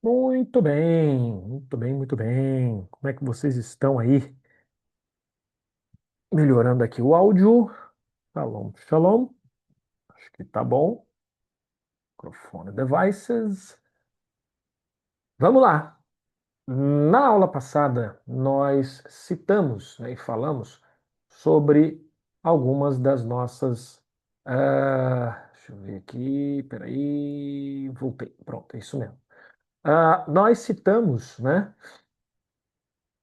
Muito bem, muito bem, muito bem. Como é que vocês estão aí? Melhorando aqui o áudio. Shalom, shalom. Acho que tá bom. Microfone devices. Vamos lá. Na aula passada, nós citamos, né, e falamos sobre algumas das nossas. Deixa eu ver aqui, peraí. Voltei. Pronto, é isso mesmo. Nós citamos, né,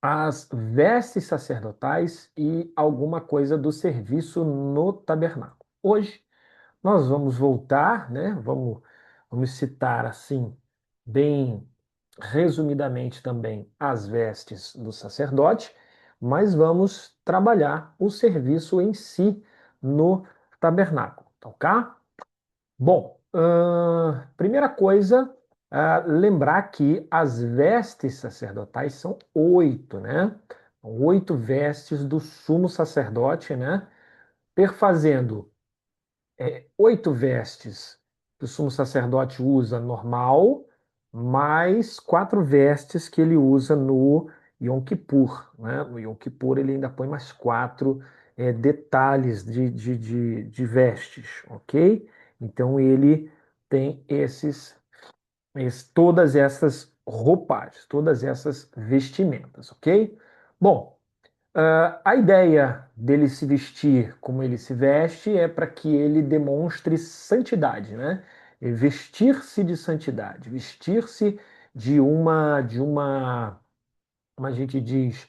as vestes sacerdotais e alguma coisa do serviço no tabernáculo. Hoje nós vamos voltar, né? Vamos citar assim, bem resumidamente também as vestes do sacerdote, mas vamos trabalhar o serviço em si no tabernáculo, tá ok? Bom, primeira coisa, lembrar que as vestes sacerdotais são oito, né? Oito vestes do sumo sacerdote, né? Perfazendo oito vestes que o sumo sacerdote usa normal, mais quatro vestes que ele usa no Yom Kippur, né? No Yom Kippur ele ainda põe mais quatro detalhes de vestes, ok? Então ele tem todas essas roupagens, todas essas vestimentas, ok? Bom, a ideia dele se vestir como ele se veste é para que ele demonstre santidade, né? E vestir-se de santidade, vestir-se como a gente diz,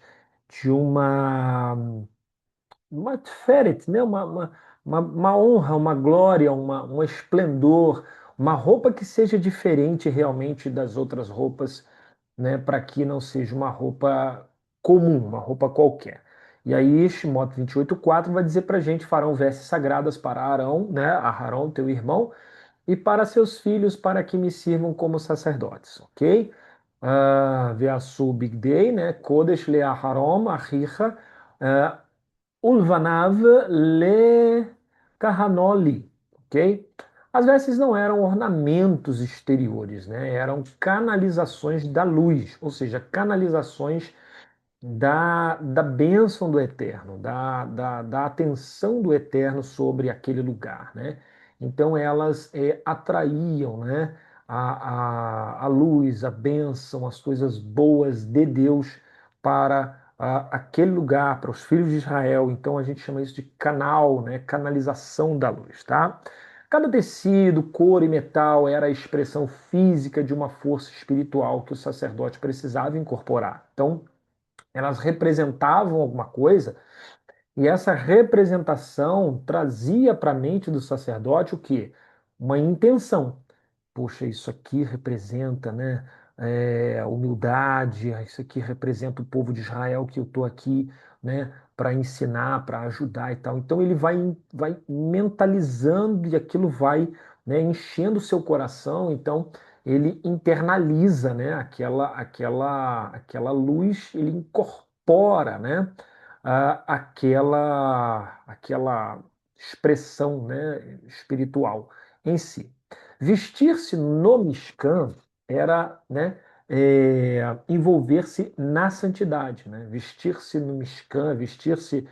de uma teferet, né? Uma honra, uma glória, um esplendor, uma roupa que seja diferente realmente das outras roupas, né, para que não seja uma roupa comum, uma roupa qualquer. E aí, Shemot 28:4 vai dizer para a gente: farão vestes sagradas para Arão, né, a Arão, teu irmão, e para seus filhos, para que me sirvam como sacerdotes, ok? Veasu Big Day, né, Kodesh le Aharon, Ahicha, Ulvanav le Kahanoli, ok? As vestes não eram ornamentos exteriores, né? Eram canalizações da luz, ou seja, canalizações da bênção do Eterno, da atenção do Eterno sobre aquele lugar, né? Então elas atraíam, né, a luz, a bênção, as coisas boas de Deus para aquele lugar, para os filhos de Israel. Então a gente chama isso de canal, né, canalização da luz, tá? Cada tecido, cor e metal era a expressão física de uma força espiritual que o sacerdote precisava incorporar. Então, elas representavam alguma coisa e essa representação trazia para a mente do sacerdote o quê? Uma intenção. Poxa, isso aqui representa, né, humildade, isso aqui representa o povo de Israel que eu estou aqui, né, para ensinar, para ajudar e tal. Então ele vai mentalizando e aquilo vai, né, enchendo o seu coração. Então ele internaliza, né, aquela luz, ele incorpora, né, aquela expressão, né, espiritual em si. Vestir-se no Mishkan era, né, envolver-se na santidade, né? Vestir-se no Mishkan, vestir-se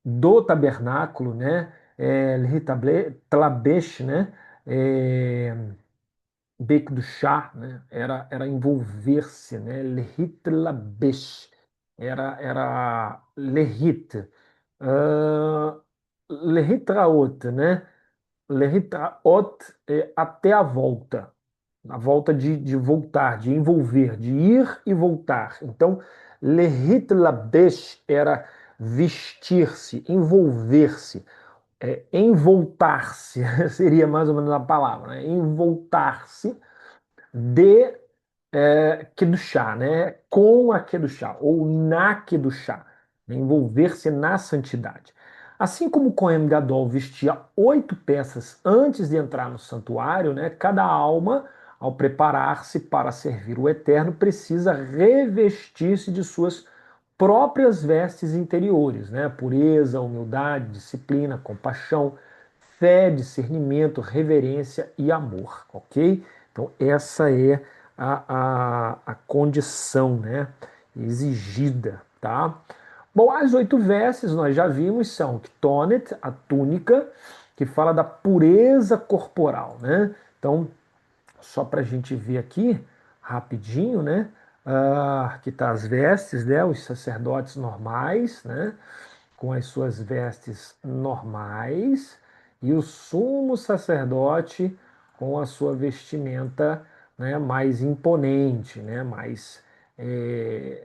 do tabernáculo, né? Tlabesh, né? É, Bec do chá, né? Era envolver-se, né? Lehit Labesh, era lehit, uh, lehitraot, né? Lehitraot é até a volta de voltar, de envolver, de ir e voltar. Então, lehitlabesh era vestir-se, envolver-se, envoltar-se, seria mais ou menos a palavra, né? Envoltar-se de Kedushá, né? Com a Kedushá, ou na Kedushá, né? Envolver-se na santidade. Assim como o Cohen Gadol vestia oito peças antes de entrar no santuário, né? Cada alma, ao preparar-se para servir o Eterno, precisa revestir-se de suas próprias vestes interiores, né? Pureza, humildade, disciplina, compaixão, fé, discernimento, reverência e amor, ok? Então, essa é a condição, né, exigida, tá? Bom, as 8 vestes nós já vimos são Ktonet, a túnica, que fala da pureza corporal, né? Então, só para a gente ver aqui rapidinho, né? Que tá as vestes, né? Os sacerdotes normais, né? Com as suas vestes normais, e o sumo sacerdote com a sua vestimenta, né, mais imponente, né, mais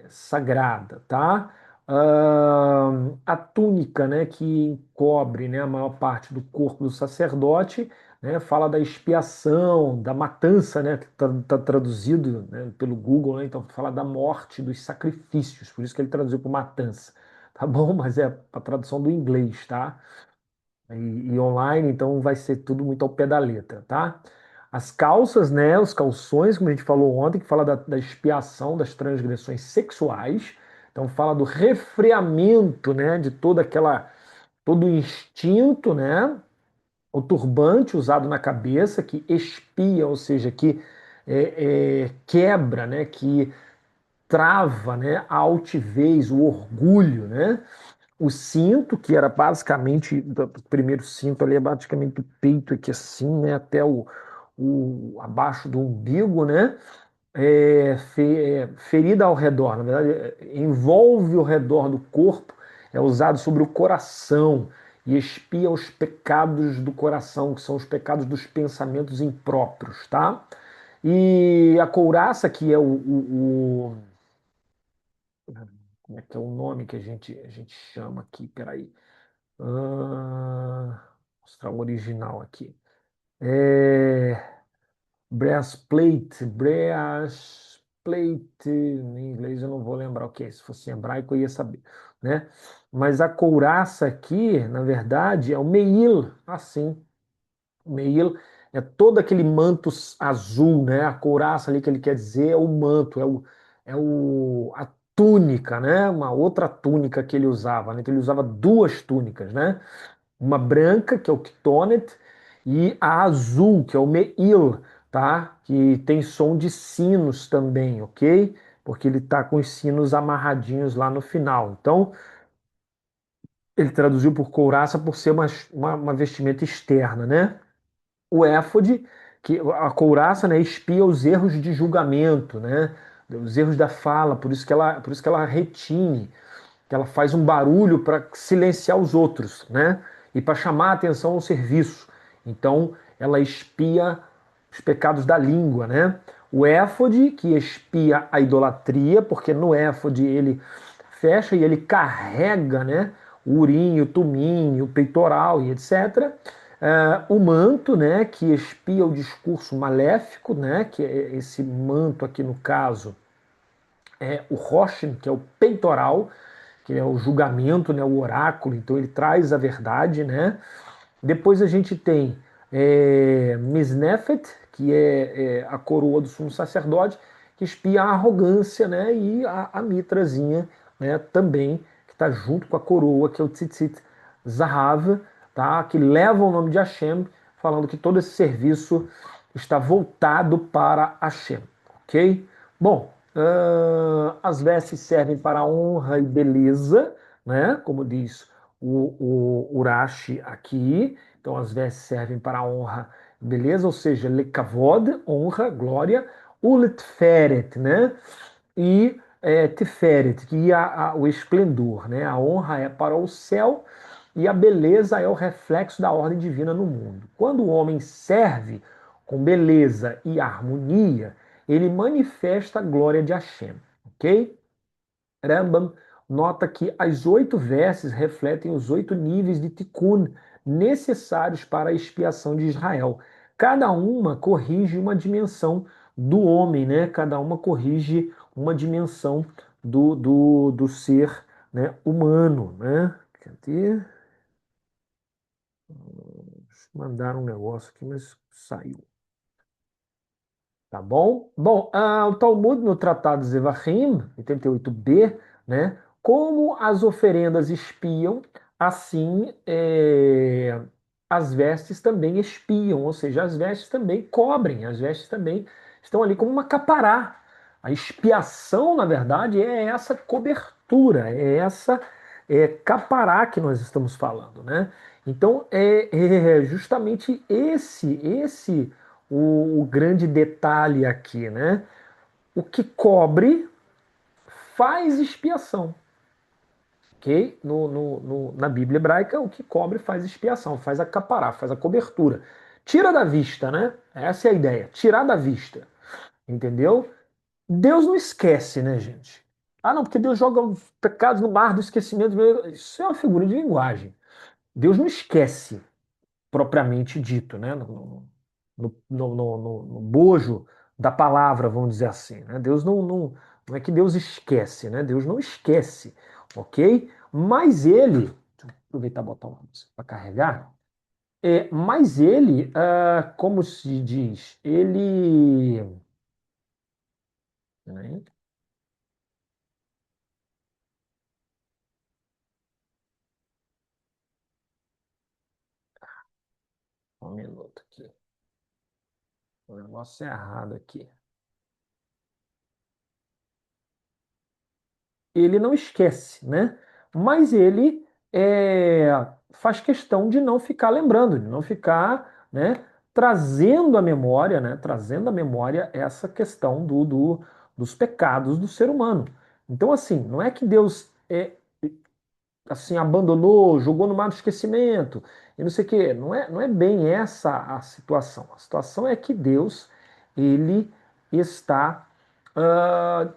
sagrada, tá? A túnica, né, que cobre, né, a maior parte do corpo do sacerdote, né, fala da expiação, da matança, né, que está traduzido, né, pelo Google, né, então fala da morte, dos sacrifícios, por isso que ele traduziu por matança, tá bom? Mas é a tradução do inglês, tá? E online, então vai ser tudo muito ao pé da letra, tá? As calças, né, os calções, como a gente falou ontem, que fala da expiação das transgressões sexuais, então fala do refreamento, né, de todo o instinto, né, o turbante usado na cabeça que expia, ou seja, que quebra, né, que trava, né, a altivez, o orgulho, né? O cinto, que era basicamente, o primeiro cinto ali é basicamente do peito aqui assim, né, até abaixo do umbigo, né? Ferida ao redor, na verdade, envolve o redor do corpo, é usado sobre o coração e expia os pecados do coração, que são os pecados dos pensamentos impróprios, tá? E a couraça, que é como é que é o nome que a gente chama aqui? Peraí. Mostrar o original aqui. É, breastplate, em inglês eu não vou lembrar o que é. Se fosse em hebraico eu ia saber, né? Mas a couraça aqui, na verdade, é o meil, assim. O meil é todo aquele manto azul, né? A couraça ali que ele quer dizer é o manto, a túnica, né? Uma outra túnica que ele usava, né? Que ele usava duas túnicas, né? Uma branca, que é o Ktonet, e a azul, que é o Meil, tá? Que tem som de sinos também, ok? Porque ele tá com os sinos amarradinhos lá no final. Então, ele traduziu por couraça por ser uma vestimenta externa, né? O éfode, que a couraça, né, expia os erros de julgamento, né? Os erros da fala, por isso que ela retine, que ela faz um barulho para silenciar os outros, né? E para chamar a atenção ao serviço. Então, ela expia os pecados da língua, né? O éfode, que expia a idolatria, porque no éfode ele fecha e ele carrega, né? O urim, o tumim, o peitoral e etc. O manto, né? Que expia o discurso maléfico, né? Que é esse manto aqui no caso é o Roshin, que é o peitoral, que é o julgamento, né, o oráculo, então ele traz a verdade, né? Depois a gente tem Misnefet, que é a coroa do sumo sacerdote, que espia a arrogância, né? E a mitrazinha, né? Também, que está junto com a coroa, que é o Tzitzit Zahav, tá? Que leva o nome de Hashem, falando que todo esse serviço está voltado para Hashem, ok? Bom, as vestes servem para honra e beleza, né? Como diz o Urashi aqui. Então, as vestes servem para honra e beleza, ou seja, lekavod, honra, glória, uletferet, né? E tiferet, que é o esplendor, né? A honra é para o céu e a beleza é o reflexo da ordem divina no mundo. Quando o homem serve com beleza e harmonia, ele manifesta a glória de Hashem, ok? Rambam nota que as 8 vestes refletem os 8 níveis de tikkun necessários para a expiação de Israel. Cada uma corrige uma dimensão do homem, né? Cada uma corrige uma dimensão do ser, né, humano, né? Cadê? Mandaram um negócio aqui, mas saiu. Tá bom? Bom, o Talmud no Tratado Zevachim, 88b, né? Como as oferendas espiam, assim as vestes também espiam, ou seja, as vestes também cobrem, as vestes também estão ali como uma capará. A expiação, na verdade, é essa cobertura, é essa capará que nós estamos falando, né? Então é justamente esse o grande detalhe aqui, né? O que cobre faz expiação, ok? Na Bíblia hebraica, o que cobre faz expiação, faz a capará, faz a cobertura. Tira da vista, né? Essa é a ideia, tirar da vista, entendeu? Deus não esquece, né, gente? Ah, não, porque Deus joga os pecados no mar do esquecimento. Isso é uma figura de linguagem. Deus não esquece, propriamente dito, né? No bojo da palavra, vamos dizer assim. Né? Deus não é que Deus esquece, né? Deus não esquece, ok? Mas ele, deixa eu aproveitar e botar uma música para carregar, mas ele, como se diz, ele. Né? Um minuto aqui. O negócio é errado aqui. Ele não esquece, né? Mas ele faz questão de não ficar lembrando, de não ficar, né, trazendo à memória, né, trazendo à memória essa questão dos pecados do ser humano. Então, assim, não é que Deus assim abandonou, jogou no mar do esquecimento e não sei o quê. Não é bem essa a situação. A situação é que Deus ele está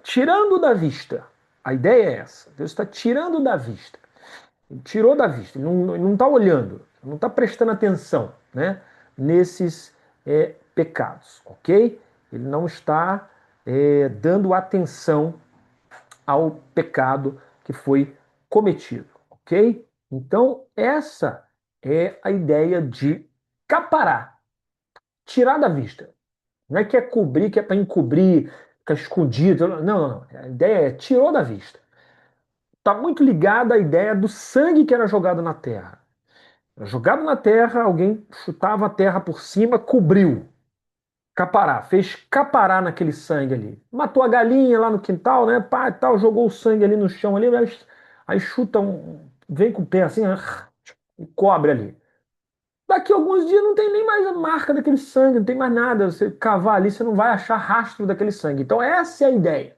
tirando da vista. A ideia é essa. Deus está tirando da vista. Ele tirou da vista. Ele não está olhando, não está prestando atenção, né, nesses pecados, ok? Ele não está dando atenção ao pecado que foi cometido, ok? Então, essa é a ideia de capará, tirar da vista. Não é que é cobrir, que é para encobrir, ficar escondido. Não, não, não. A ideia é tirou da vista. Está muito ligada à ideia do sangue que era jogado na terra. Era jogado na terra, alguém chutava a terra por cima, cobriu. Capará, fez capará naquele sangue ali. Matou a galinha lá no quintal, né? Pá, e tal, jogou o sangue ali no chão ali, aí chuta vem com o pé assim, e cobre ali. Daqui a alguns dias não tem nem mais a marca daquele sangue, não tem mais nada. Você cavar ali, você não vai achar rastro daquele sangue. Então essa é a ideia.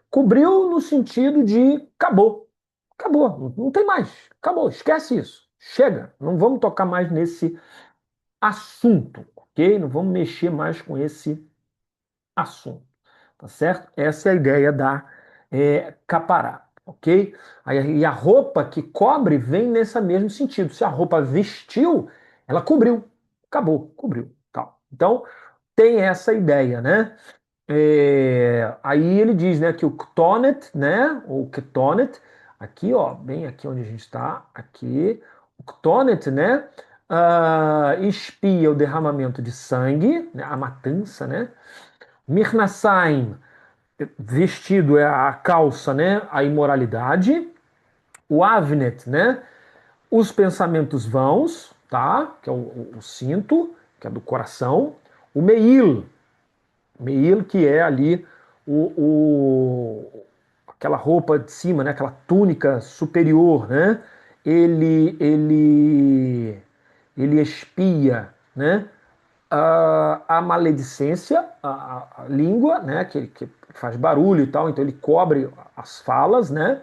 Cobriu no sentido de acabou. Acabou, não tem mais. Acabou, esquece isso. Chega, não vamos tocar mais nesse assunto, ok? Não vamos mexer mais com esse assunto, tá certo? Essa é a ideia da capará, ok? Aí, e a roupa que cobre vem nesse mesmo sentido. Se a roupa vestiu, ela cobriu, acabou, cobriu, tal. Então tem essa ideia, né? Aí ele diz, né, que o Ktonet, né, ou Ketonet, aqui, ó, bem aqui onde a gente está, aqui, o Ktonet, né, espia o derramamento de sangue, né, a matança, né, Mirnasaim, vestido é a calça, né? A imoralidade. O Avnet, né? Os pensamentos vãos, tá? Que é o cinto, que é do coração. O Meil, que é ali aquela roupa de cima, né? Aquela túnica superior, né? Ele espia, né? A maledicência, a língua, né, que faz barulho e tal, então ele cobre as falas, né?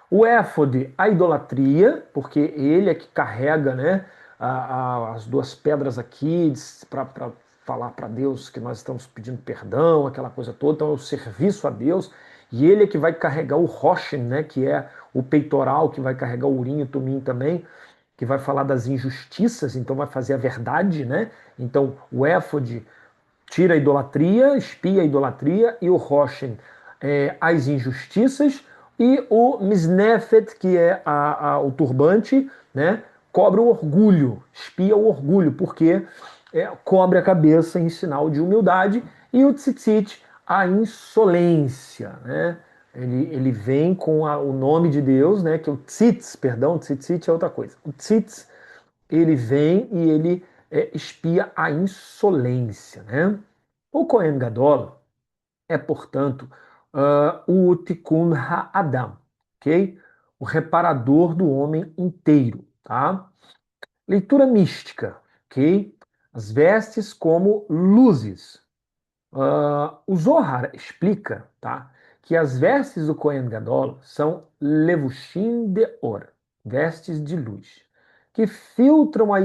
O éfode, a idolatria, porque ele é que carrega, né, as duas pedras aqui para falar para Deus que nós estamos pedindo perdão, aquela coisa toda, então é o serviço a Deus, e ele é que vai carregar o Roshen, né, que é o peitoral, que vai carregar o urim e o tumim também, que vai falar das injustiças, então vai fazer a verdade, né? Então o éfode tira a idolatria, espia a idolatria, e o Roshen as injustiças, e o Misnefet, que é o turbante, né? Cobre o orgulho, espia o orgulho, porque cobre a cabeça em sinal de humildade, e o tzitzit, a insolência, né? Ele vem com o nome de Deus, né? Que é o tzitz, perdão, tzitzit é outra coisa. O tzitz, ele vem e ele espia a insolência, né? O Kohen Gadol é, portanto, o Tikkun HaAdam, ok? O reparador do homem inteiro, tá? Leitura mística, ok? As vestes como luzes. O Zohar explica, tá, que as vestes do Kohen Gadol são levushim de or, vestes de luz, que filtram a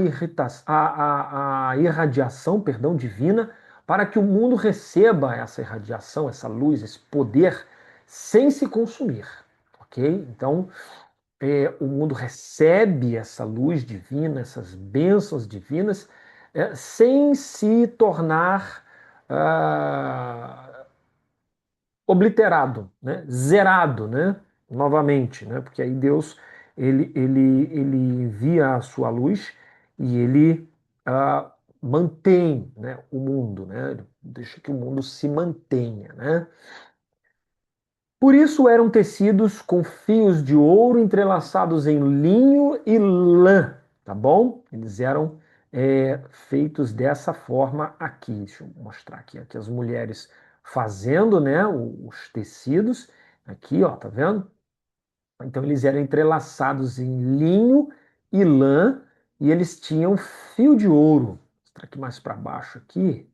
irradiação, perdão, divina, para que o mundo receba essa irradiação, essa luz, esse poder, sem se consumir, ok? Então, o mundo recebe essa luz divina, essas bênçãos divinas, sem se tornar ah, obliterado, né? Zerado, né? Novamente, né? Porque aí Deus ele envia a sua luz e ele mantém, né, o mundo, né? Ele deixa que o mundo se mantenha, né? Por isso eram tecidos com fios de ouro entrelaçados em linho e lã, tá bom? Eles eram feitos dessa forma aqui. Deixa eu mostrar aqui as mulheres fazendo, né, os tecidos. Aqui, ó, tá vendo? Então eles eram entrelaçados em linho e lã e eles tinham fio de ouro. Vou mostrar aqui mais para baixo aqui.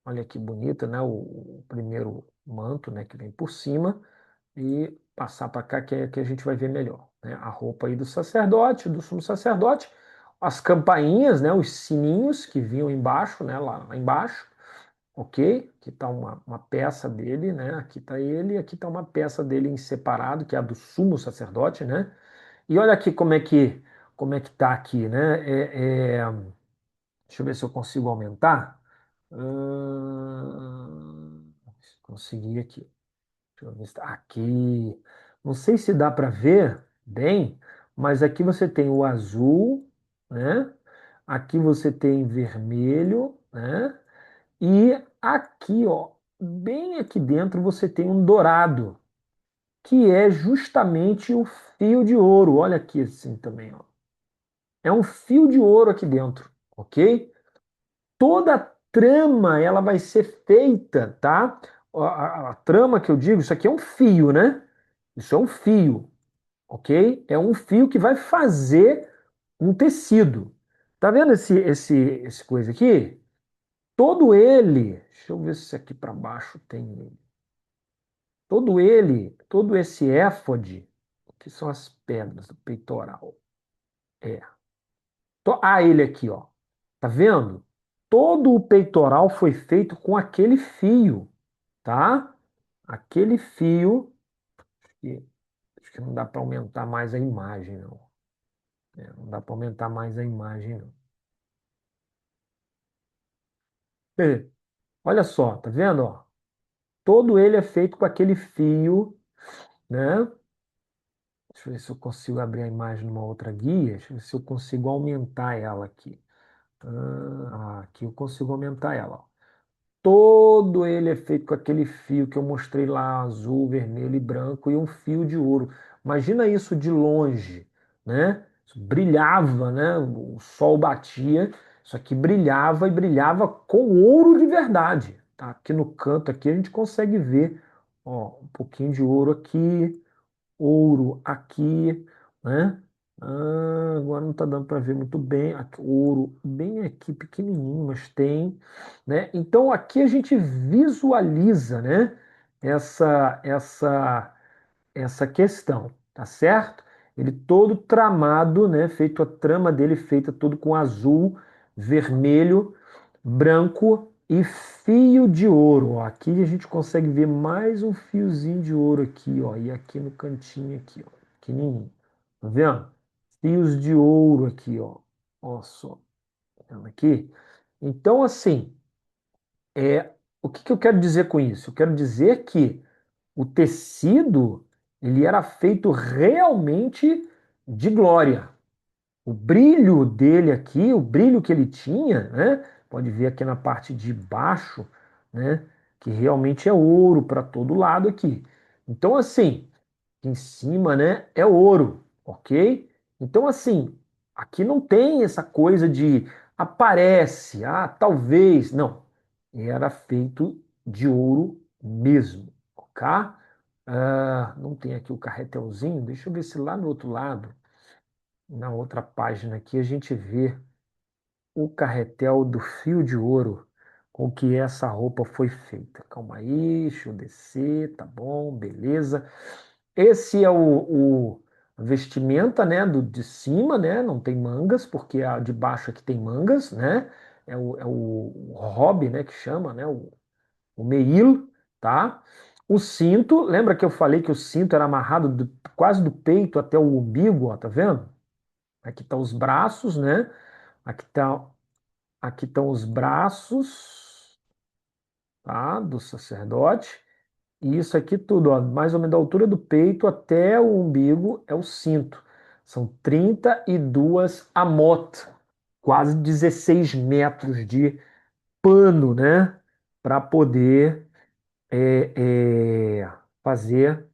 Olha que bonita, né? O primeiro manto, né, que vem por cima e passar para cá que a gente vai ver melhor, né? A roupa aí do sacerdote, do sumo sacerdote, as campainhas, né? Os sininhos que vinham embaixo, né? Lá embaixo, ok? Aqui está uma peça dele, né? Aqui está ele, aqui está uma peça dele em separado, que é a do sumo sacerdote, né? E olha aqui como é que tá aqui, né? Deixa eu ver se eu consigo aumentar. Consegui aqui. Deixa eu ver se tá aqui. Não sei se dá para ver bem, mas aqui você tem o azul, né? Aqui você tem vermelho, né? E aqui, ó, bem aqui dentro você tem um dourado, que é justamente o fio de ouro. Olha aqui assim também, ó. É um fio de ouro aqui dentro, ok? Toda a trama ela vai ser feita, tá? A trama que eu digo, isso aqui é um fio, né? Isso é um fio, ok? É um fio que vai fazer um tecido. Tá vendo esse coisa aqui? Todo ele, deixa eu ver se aqui para baixo tem ele. Todo ele, todo esse éfode, que são as pedras do peitoral. É. Ele aqui, ó. Tá vendo? Todo o peitoral foi feito com aquele fio, tá? Aquele fio. E acho que não dá para aumentar mais a imagem, não. Não dá para aumentar mais a imagem, não. Olha só, tá vendo, ó? Todo ele é feito com aquele fio, né? Deixa eu ver se eu consigo abrir a imagem numa outra guia. Deixa eu ver se eu consigo aumentar ela aqui. Aqui eu consigo aumentar ela, ó. Todo ele é feito com aquele fio que eu mostrei lá, azul, vermelho e branco, e um fio de ouro. Imagina isso de longe, né? Isso brilhava, né? O sol batia, isso aqui brilhava e brilhava com ouro de verdade. Tá? Aqui no canto aqui a gente consegue ver, ó, um pouquinho de ouro aqui, ouro aqui, né? Agora não está dando para ver muito bem. Aqui, ouro bem aqui pequenininho, mas tem, né? Então aqui a gente visualiza, né? Essa questão, tá certo? Ele todo tramado, né? Feito a trama dele feita todo com azul, vermelho, branco e fio de ouro. Ó. Aqui a gente consegue ver mais um fiozinho de ouro aqui, ó, e aqui no cantinho aqui, ó, pequenininho. Tá vendo? Fios de ouro aqui, ó. Ó só, tá vendo aqui? Então, assim, o que que eu quero dizer com isso? Eu quero dizer que o tecido ele era feito realmente de glória. O brilho dele aqui, o brilho que ele tinha, né? Pode ver aqui na parte de baixo, né? Que realmente é ouro para todo lado aqui. Então, assim, aqui em cima, né? É ouro, ok? Então, assim, aqui não tem essa coisa de aparece, talvez. Não. era feito de ouro mesmo, ok? Não tem aqui o carretelzinho, deixa eu ver se lá no outro lado, na outra página aqui, a gente vê o carretel do fio de ouro com que essa roupa foi feita. Calma aí, deixa eu descer, tá bom, beleza. Esse é o vestimenta, né, de cima, né, não tem mangas, porque a de baixo aqui tem mangas, né, é o hobby, né, que chama, né, o meil, tá? O cinto, lembra que eu falei que o cinto era amarrado quase do peito até o umbigo, ó, tá vendo? Aqui estão os braços, né? Aqui tá, aqui estão os braços, tá? Do sacerdote. E isso aqui tudo, ó, mais ou menos da altura do peito até o umbigo é o cinto. São 32 amot, quase 16 metros de pano, né? Para poder fazer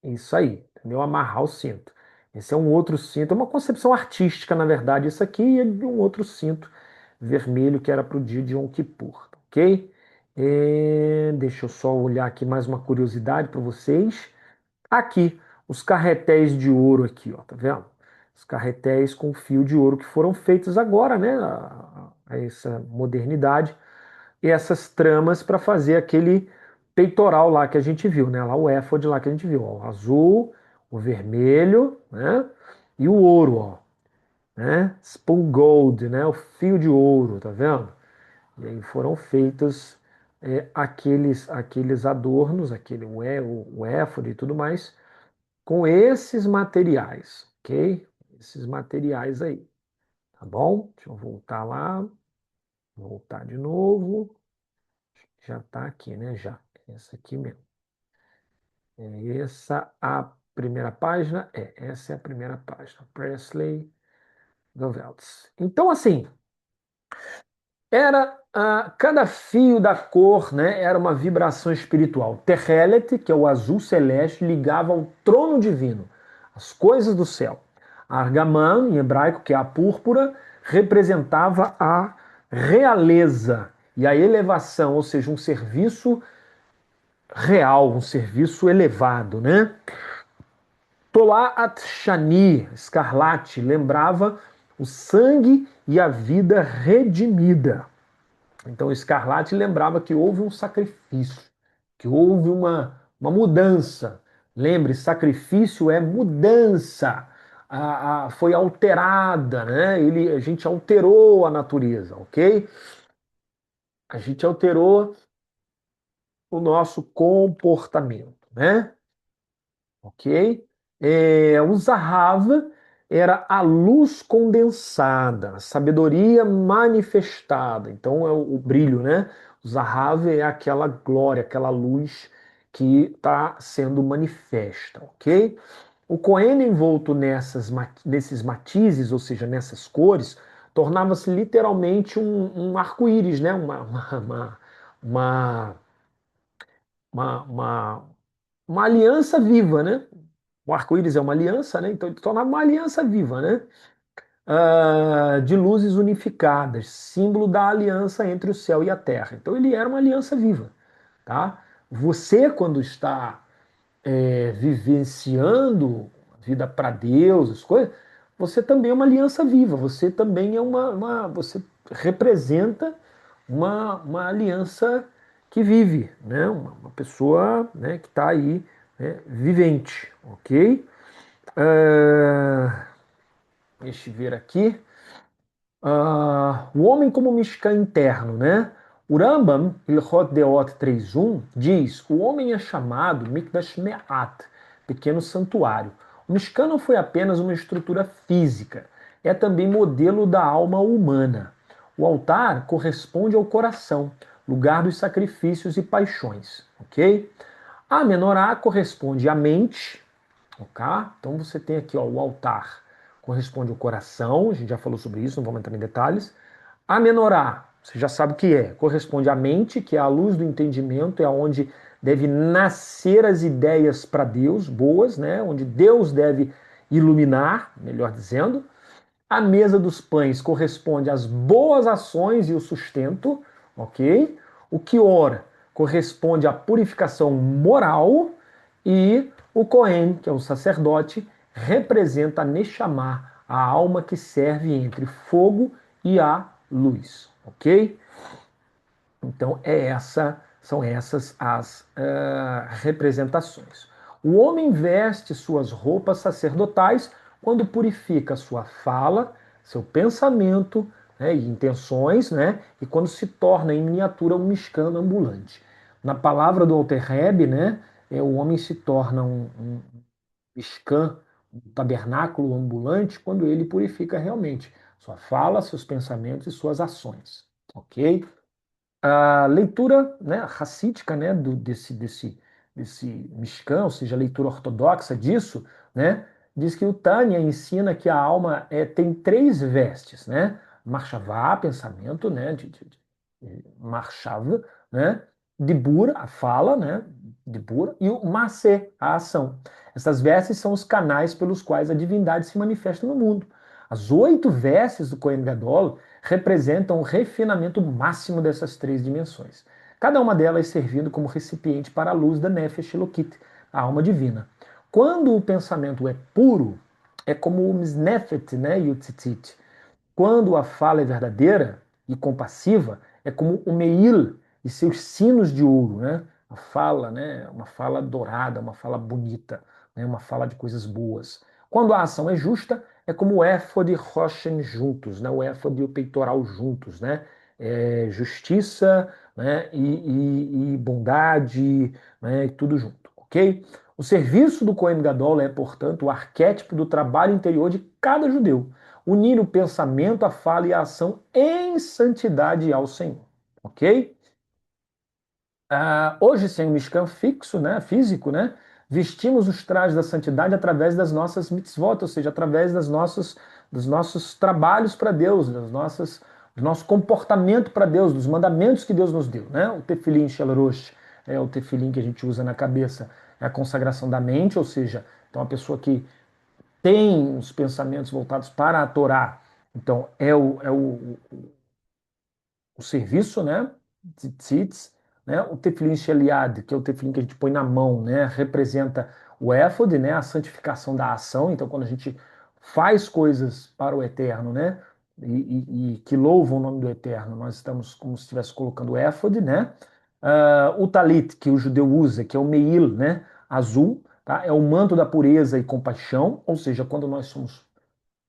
isso aí, entendeu? Amarrar o cinto. Esse é um outro cinto, é uma concepção artística, na verdade. Isso aqui é de um outro cinto vermelho que era para o dia de Yom Kippur, ok? Deixa eu só olhar aqui mais uma curiosidade para vocês. Aqui, os carretéis de ouro aqui, ó, tá vendo? Os carretéis com fio de ouro que foram feitos agora, né? A essa modernidade e essas tramas para fazer aquele peitoral lá que a gente viu, né? Lá o éfode lá que a gente viu, ó, o azul, o vermelho, né? E o ouro, ó, né? Spoon gold, né? O fio de ouro, tá vendo? E aí foram feitos aqueles adornos, o éfode e tudo mais, com esses materiais, ok? Esses materiais aí, tá bom? Deixa eu voltar lá, voltar de novo. Já está aqui, né? Já. Essa aqui mesmo. É essa a primeira página? Essa é a primeira página. Presley Goveltz. Então, assim, cada fio da cor, né, era uma vibração espiritual. Tehelet, que é o azul celeste, ligava ao trono divino, as coisas do céu. Argamã, em hebraico, que é a púrpura, representava a realeza e a elevação, ou seja, um serviço real, um serviço elevado, né? Tolaat Shani, escarlate, lembrava o sangue e a vida redimida. Então, o escarlate lembrava que houve um sacrifício, que houve uma mudança. Lembre, sacrifício é mudança. Foi alterada, né? A gente alterou a natureza, ok? A gente alterou o nosso comportamento, né? Ok? O Zahav era a luz condensada, a sabedoria manifestada. Então é o brilho, né? O Zahav é aquela glória, aquela luz que está sendo manifesta, ok? O Cohen envolto nesses matizes, ou seja, nessas cores, tornava-se literalmente um arco-íris, né? Uma, uma, uma, uma aliança viva, né? O arco-íris é uma aliança, né? Então ele tornava uma aliança viva, né? De luzes unificadas, símbolo da aliança entre o céu e a terra. Então ele era uma aliança viva, tá? Você, quando está vivenciando a vida para Deus, as coisas, você também é uma aliança viva, você também é você representa uma aliança que vive, né? Uma pessoa, né, que está aí, né, vivente, ok? Ah, deixa eu ver aqui. O homem como Mishkan interno, né? O Rambam, Ilhot Deot 3.1, diz: o homem é chamado Mikdash Me'at, pequeno santuário. O Mishkan não foi apenas uma estrutura física, é também modelo da alma humana. O altar corresponde ao coração, lugar dos sacrifícios e paixões, ok? A menorá corresponde à mente, ok? Então você tem aqui, ó, o altar corresponde ao coração, a gente já falou sobre isso, não vamos entrar em detalhes. A menorá, você já sabe o que é, corresponde à mente, que é a luz do entendimento, é onde deve nascer as ideias para Deus, boas, né? Onde Deus deve iluminar, melhor dizendo. A mesa dos pães corresponde às boas ações e o sustento, ok? O Kior corresponde à purificação moral e o Cohen, que é o sacerdote, representa a Neshama, a alma que serve entre fogo e a luz, ok? Então, são essas as representações. O homem veste suas roupas sacerdotais quando purifica sua fala, seu pensamento, né, e intenções, né, e quando se torna em miniatura um mishkan ambulante. Na palavra do Alter Rebbe, né, o homem se torna um mishkan, um tabernáculo ambulante, quando ele purifica realmente sua fala, seus pensamentos e suas ações. Ok? A leitura, né, racídica, né, desse Mishkan, ou seja, a leitura ortodoxa disso, né, diz que o Tânia ensina que a alma tem três vestes, né, Marshavá, pensamento, né, Marshava, né, Dibur, a fala, né, Dibur, e o Masé, a ação. Essas vestes são os canais pelos quais a divindade se manifesta no mundo. As 8 vestes do Kohen Gadol representam o refinamento máximo dessas três dimensões, cada uma delas servindo como recipiente para a luz da Nefesh Elokit, a alma divina. Quando o pensamento é puro, é como o Misnefet, né, e o Tzitzit. Quando a fala é verdadeira e compassiva, é como o Meil e seus sinos de ouro, né? A fala, né? Uma fala dourada, uma fala bonita, né? Uma fala de coisas boas. Quando a ação é justa, é como o éfode e Roshem juntos, né? O éfode e o peitoral juntos, né? Justiça, né? E bondade, né? E tudo junto, ok? O serviço do Kohen Gadol é, portanto, o arquétipo do trabalho interior de cada judeu, unir o pensamento, a fala e a ação em santidade ao Senhor, ok? Hoje, sem o Mishkan fixo, né, físico, né, vestimos os trajes da santidade através das nossas mitzvot, ou seja, através dos nossos trabalhos para Deus, do nosso comportamento para Deus, dos mandamentos que Deus nos deu. Né? O tefilim shel rosh é o tefilim que a gente usa na cabeça, é a consagração da mente, ou seja, então a pessoa que tem os pensamentos voltados para a Torá, então o serviço, né? Tzitzit, né? O tefilim sheliad, que é o tefilim que a gente põe na mão, né? Representa o éfode, né? A santificação da ação. Então, quando a gente faz coisas para o eterno, né? E que louvam o nome do eterno, nós estamos como se estivesse colocando o éfode, né? O talit, que o judeu usa, que é o meil, né? Azul, tá? É o manto da pureza e compaixão, ou seja, quando nós somos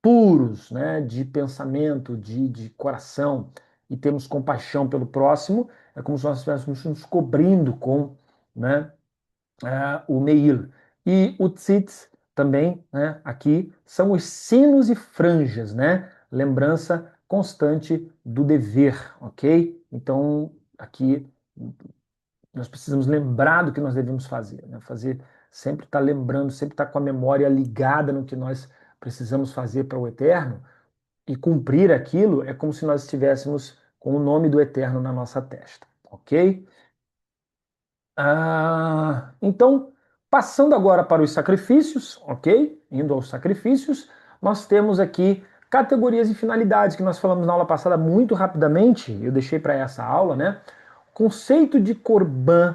puros, né, de pensamento, de coração, e temos compaixão pelo próximo, é como se nós estivéssemos nos cobrindo com, né, o Meir. E o Tzitz também, né, aqui, são os sinos e franjas, né, lembrança constante do dever, ok? Então, aqui nós precisamos lembrar do que nós devemos fazer, né? Fazer, sempre estar lembrando, sempre estar com a memória ligada no que nós precisamos fazer para o eterno, e cumprir aquilo é como se nós estivéssemos com o nome do Eterno na nossa testa, ok? Então, passando agora para os sacrifícios, ok? Indo aos sacrifícios, nós temos aqui categorias e finalidades que nós falamos na aula passada muito rapidamente, eu deixei para essa aula, né? Conceito de Corban,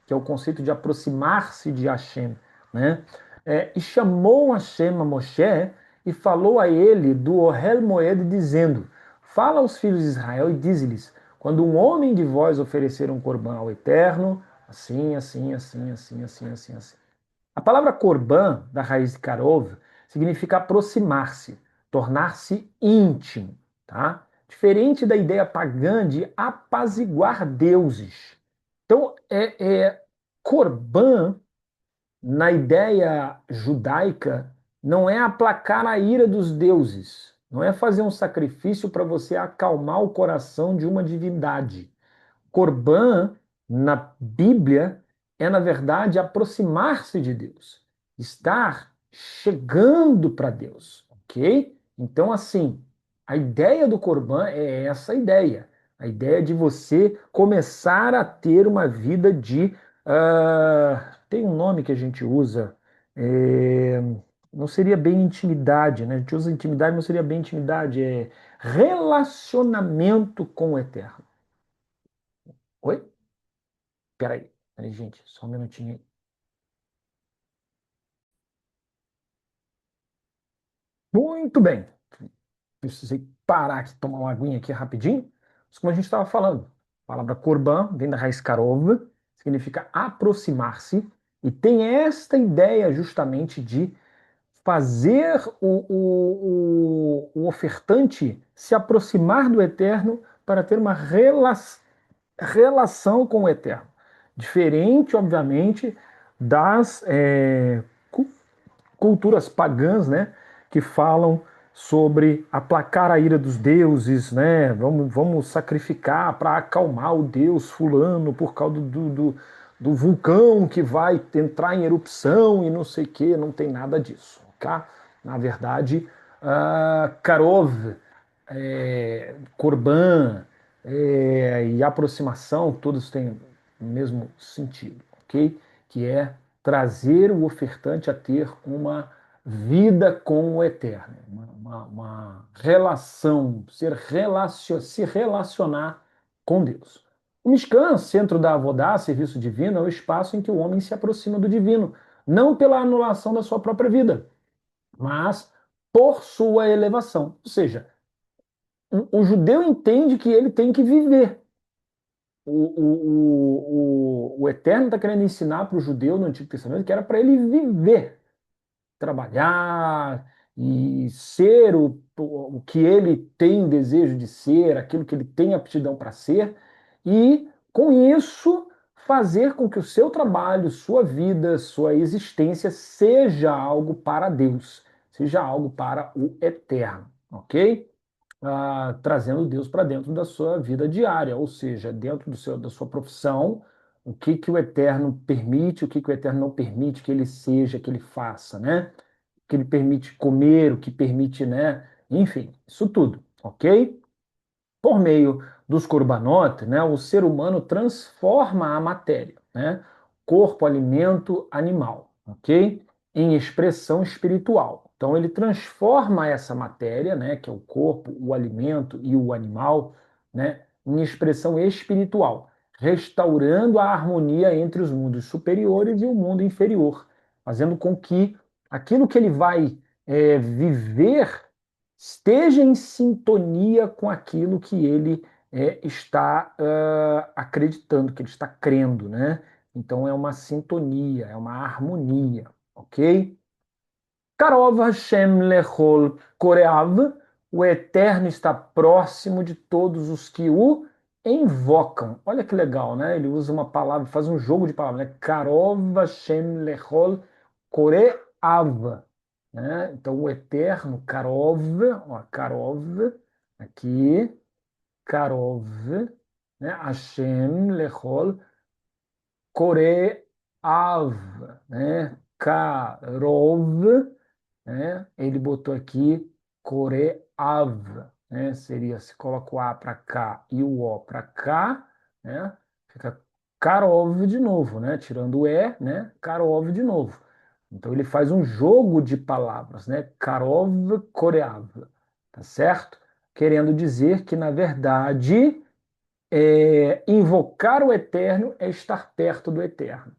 que é o conceito de aproximar-se de Hashem, né? E chamou Hashem a Moshe e falou a ele do Ohel Moed, dizendo: Fala aos filhos de Israel e dize-lhes: quando um homem de vós oferecer um corban ao Eterno, assim, assim, assim, assim, assim, assim, assim. A palavra corban, da raiz de karov, significa aproximar-se, tornar-se íntimo, tá? Diferente da ideia pagã de apaziguar deuses. Então, corban, na ideia judaica, não é aplacar a ira dos deuses, não é fazer um sacrifício para você acalmar o coração de uma divindade. Corban, na Bíblia, é, na verdade, aproximar-se de Deus, estar chegando para Deus, ok? Então, assim, a ideia do Corban é essa ideia, a ideia de você começar a ter uma vida de. Tem um nome que a gente usa, é, não seria bem intimidade, né? A gente usa intimidade, não seria bem intimidade, é relacionamento com o Eterno. Oi? Peraí, peraí, gente, só um minutinho aí. Muito bem. Precisei parar aqui, tomar uma aguinha aqui rapidinho. Mas como a gente estava falando, a palavra korban vem da raiz karov, significa aproximar-se, e tem esta ideia justamente de fazer o ofertante se aproximar do eterno para ter uma relação com o eterno. Diferente, obviamente, das culturas pagãs, né, que falam sobre aplacar a ira dos deuses, né? Vamos sacrificar para acalmar o deus fulano por causa do vulcão que vai entrar em erupção e não sei o que, não tem nada disso, tá? Na verdade, Karov, Corban e aproximação, todos têm o mesmo sentido, ok? Que é trazer o ofertante a ter uma vida com o eterno, uma relação, se relacionar com Deus. O Mishkan, centro da Avodá, serviço divino, é o espaço em que o homem se aproxima do divino, não pela anulação da sua própria vida, mas por sua elevação. Ou seja, o judeu entende que ele tem que viver. O Eterno está querendo ensinar para o judeu no Antigo Testamento que era para ele viver, trabalhar e ser o que ele tem desejo de ser, aquilo que ele tem aptidão para ser, e com isso fazer com que o seu trabalho, sua vida, sua existência seja algo para Deus, seja algo para o Eterno, ok? Trazendo Deus para dentro da sua vida diária, ou seja, dentro da sua profissão, o que que o Eterno permite, o que que o Eterno não permite que ele seja, que ele faça, né? O que ele permite comer, o que permite, né? Enfim, isso tudo, ok? Por meio dos korbanot, né, o ser humano transforma a matéria, né, corpo, alimento, animal, ok? Em expressão espiritual. Então ele transforma essa matéria, né, que é o corpo, o alimento e o animal, né, em expressão espiritual, restaurando a harmonia entre os mundos superiores e o mundo inferior, fazendo com que aquilo que ele vai viver esteja em sintonia com aquilo que ele está acreditando, que ele está crendo, né? Então é uma sintonia, é uma harmonia, ok? Karov Hashem Lechol Koreav, o Eterno está próximo de todos os que o invocam. Olha que legal, né? Ele usa uma palavra, faz um jogo de palavras, né? Karov Hashem Lechol Koreav, né? Então o Eterno, Karov, ó, Karov, aqui, Karov, né? Hashem Lechol Koreav, né? Karov, né? Ele botou aqui Koreav, né? Seria se coloca o A para cá e o O para cá, né? Fica Karov de novo, né? Tirando o E, né? Karov de novo. Então ele faz um jogo de palavras, né? Karov Koreav, tá certo? Querendo dizer que na verdade invocar o Eterno é estar perto do Eterno.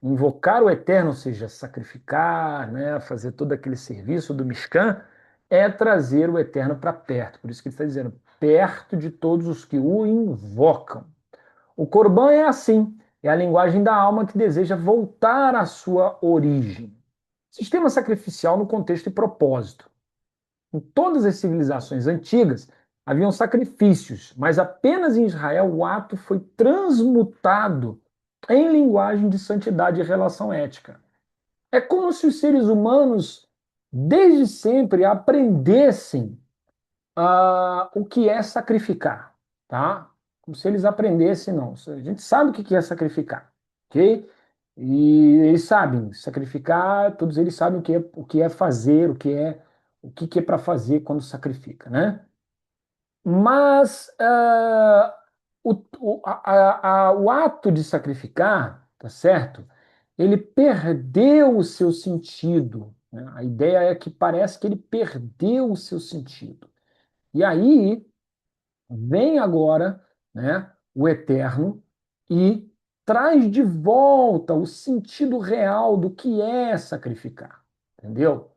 Invocar o Eterno, ou seja, sacrificar, né, fazer todo aquele serviço do Mishkan, é trazer o Eterno para perto. Por isso que ele está dizendo, perto de todos os que o invocam. O Corban é assim, é a linguagem da alma que deseja voltar à sua origem. Sistema sacrificial no contexto e propósito. Em todas as civilizações antigas haviam sacrifícios, mas apenas em Israel o ato foi transmutado em linguagem de santidade e relação ética. É como se os seres humanos, desde sempre, aprendessem o que é sacrificar, tá? Como se eles aprendessem, não. A gente sabe o que é sacrificar, ok? E eles sabem sacrificar, todos eles sabem o que é fazer, o que é para fazer quando sacrifica, né? Mas o ato de sacrificar, tá certo? Ele perdeu o seu sentido, né? A ideia é que parece que ele perdeu o seu sentido. E aí vem agora, né, o Eterno. e traz de volta o sentido real do que é sacrificar, entendeu?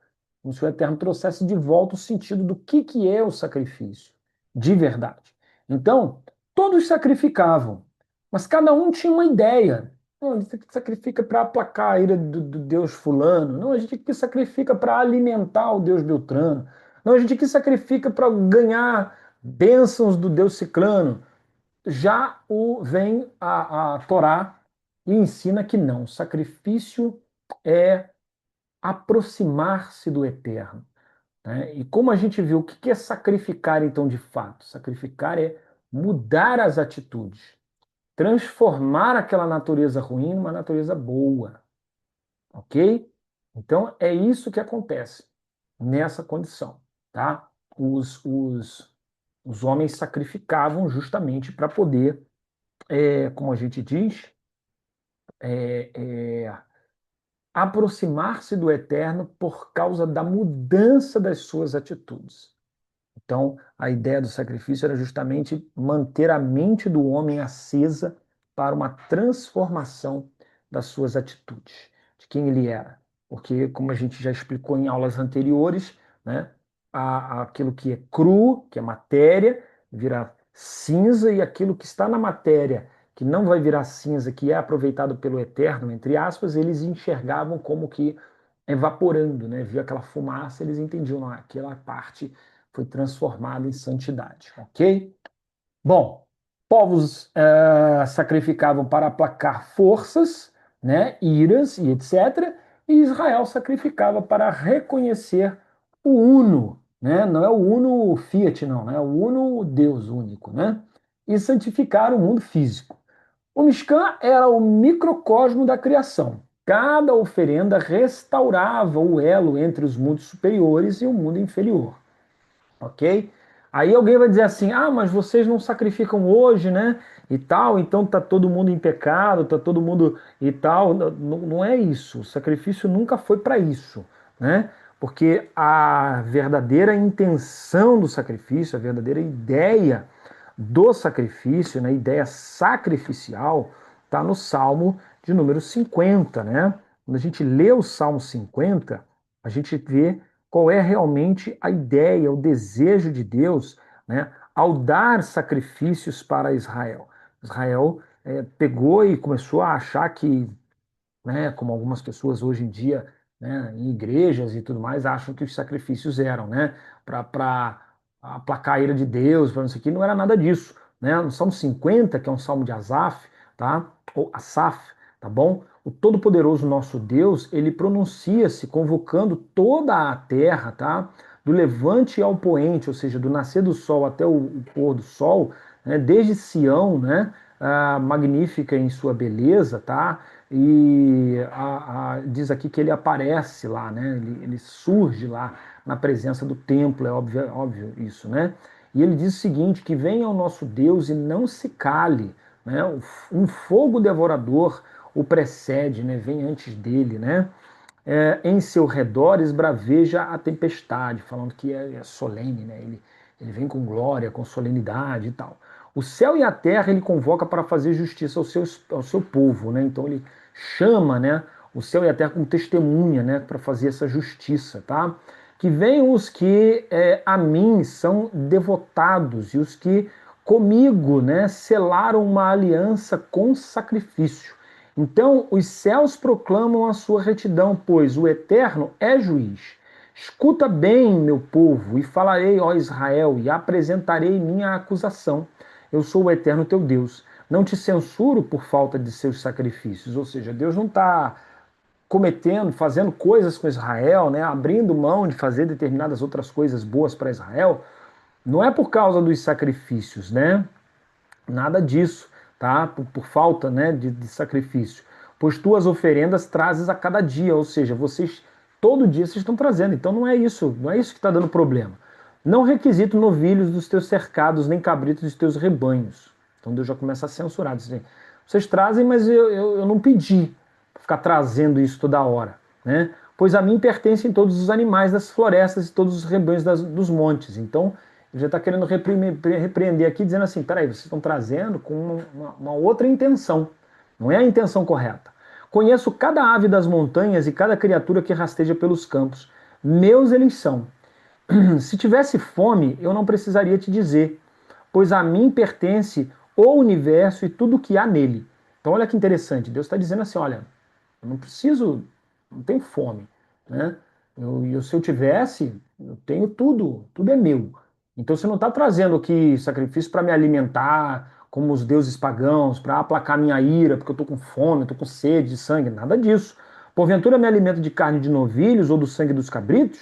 Como se o Eterno trouxesse de volta o sentido do que é o sacrifício, de verdade. Então, todos sacrificavam, mas cada um tinha uma ideia. Não, a gente sacrifica para aplacar a ira do Deus fulano. Não, a gente que sacrifica para alimentar o Deus Beltrano. Não, a gente que sacrifica para ganhar bênçãos do Deus Ciclano. Já vem a Torá e ensina que não. Sacrifício é aproximar-se do Eterno, né? E como a gente viu, o que é sacrificar então de fato? Sacrificar é mudar as atitudes, transformar aquela natureza ruim numa natureza boa, ok? Então é isso que acontece nessa condição, tá? Os homens sacrificavam justamente para poder, como a gente diz, é, é, aproximar-se do Eterno por causa da mudança das suas atitudes. Então, a ideia do sacrifício era justamente manter a mente do homem acesa para uma transformação das suas atitudes, de quem ele era. Porque, como a gente já explicou em aulas anteriores, né, aquilo que é cru, que é matéria, vira cinza, e aquilo que está na matéria, que não vai virar cinza, que é aproveitado pelo Eterno, entre aspas, eles enxergavam como que evaporando, né? Viu aquela fumaça, eles entendiam, não, aquela parte foi transformada em santidade, ok? Bom, povos sacrificavam para aplacar forças, né, iras e etc. E Israel sacrificava para reconhecer o Uno, né? Não é o Uno Fiat, não, né? O Uno Deus único, né? E santificar o mundo físico. O Mishkan era o microcosmo da criação. Cada oferenda restaurava o elo entre os mundos superiores e o mundo inferior, ok? Aí alguém vai dizer assim, ah, mas vocês não sacrificam hoje, né? E tal, então tá todo mundo em pecado, tá todo mundo e tal. Não, não é isso. O sacrifício nunca foi para isso, né? Porque a verdadeira intenção do sacrifício, a verdadeira ideia do sacrifício, né, ideia sacrificial, está no Salmo de número 50, né? Quando a gente lê o Salmo 50, a gente vê qual é realmente a ideia, o desejo de Deus, né, ao dar sacrifícios para Israel. Israel pegou e começou a achar que, né, como algumas pessoas hoje em dia, né, em igrejas e tudo mais, acham que os sacrifícios eram, né, para aplacar a ira de Deus, para não sei o que, não era nada disso, né? No Salmo 50, que é um salmo de Asaf, tá? Ou Asaf, tá bom? O Todo-Poderoso nosso Deus, ele pronuncia-se convocando toda a terra, tá? Do levante ao poente, ou seja, do nascer do sol até o pôr do sol, né? Desde Sião, né? Magnífica em sua beleza, tá? E diz aqui que ele aparece lá, né? Ele surge lá na presença do templo, é óbvio, óbvio isso, né? E ele diz o seguinte, que venha ao nosso Deus e não se cale, né? Um fogo devorador o precede, né? Vem antes dele, né? Em seu redor esbraveja a tempestade, falando que é solene, né? Ele vem com glória, com solenidade e tal. O céu e a terra ele convoca para fazer justiça ao seu povo, né? Então ele chama, né, o céu e a terra como testemunha, né, para fazer essa justiça, tá? Que venham os que a mim são devotados e os que comigo, né, selaram uma aliança com sacrifício. Então os céus proclamam a sua retidão, pois o Eterno é juiz. Escuta bem, meu povo, e falarei, ó Israel, e apresentarei minha acusação. Eu sou o Eterno teu Deus. Não te censuro por falta de seus sacrifícios. Ou seja, Deus não está cometendo, fazendo coisas com Israel, né, abrindo mão de fazer determinadas outras coisas boas para Israel. Não é por causa dos sacrifícios, né? Nada disso, tá? Por falta, né, de sacrifício. Pois tuas oferendas trazes a cada dia, ou seja, vocês todo dia vocês estão trazendo. Então não é isso que está dando problema. Não requisito novilhos dos teus cercados, nem cabritos dos teus rebanhos. Então Deus já começa a censurar. Assim, vocês trazem, mas eu não pedi para ficar trazendo isso toda hora, né? Pois a mim pertencem todos os animais das florestas e todos os rebanhos dos montes. Então já está querendo repreender aqui, dizendo assim: peraí, vocês estão trazendo com uma outra intenção. Não é a intenção correta. Conheço cada ave das montanhas e cada criatura que rasteja pelos campos. Meus eles são. Se tivesse fome, eu não precisaria te dizer, pois a mim pertence o universo e tudo o que há nele. Então, olha que interessante. Deus está dizendo assim: olha, eu não preciso, não tenho fome, né? Se eu tivesse, eu tenho tudo, tudo é meu. Então você não está trazendo aqui sacrifício para me alimentar, como os deuses pagãos, para aplacar minha ira, porque eu estou com fome, estou com sede de sangue, nada disso. Porventura me alimento de carne de novilhos ou do sangue dos cabritos?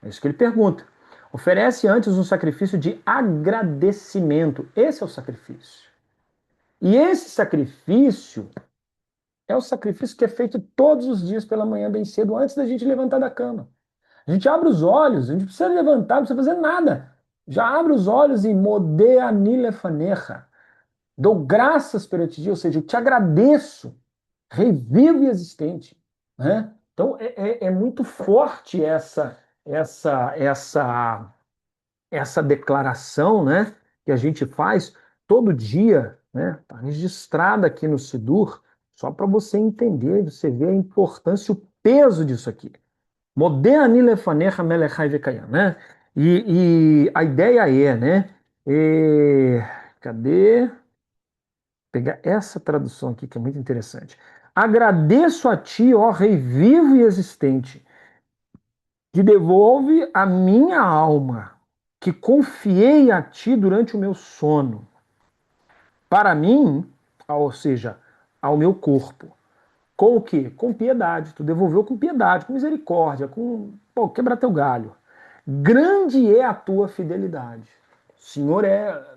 É isso que ele pergunta. Oferece antes um sacrifício de agradecimento. Esse é o sacrifício. E esse sacrifício é o sacrifício que é feito todos os dias pela manhã, bem cedo, antes da gente levantar da cama. A gente abre os olhos, a gente não precisa levantar, não precisa fazer nada. Já abre os olhos e modea nilefanecha. Dou graças perante ti, ou seja, eu te agradeço, revivo e existente. Né? Então é muito forte essa, essa essa declaração, né, que a gente faz todo dia, né, tá registrada aqui no Sidur, só para você entender, você ver a importância, o peso disso aqui. Modéani lefanecha melechai vekayam, né? E a ideia é, né? Cadê? Pegar essa tradução aqui que é muito interessante. Agradeço a ti, ó Rei vivo e existente, que devolve a minha alma, que confiei a ti durante o meu sono, para mim, ou seja, ao meu corpo. Com o quê? Com piedade. Tu devolveu com piedade, com misericórdia, com. Pô, quebra teu galho. Grande é a tua fidelidade. Senhor é.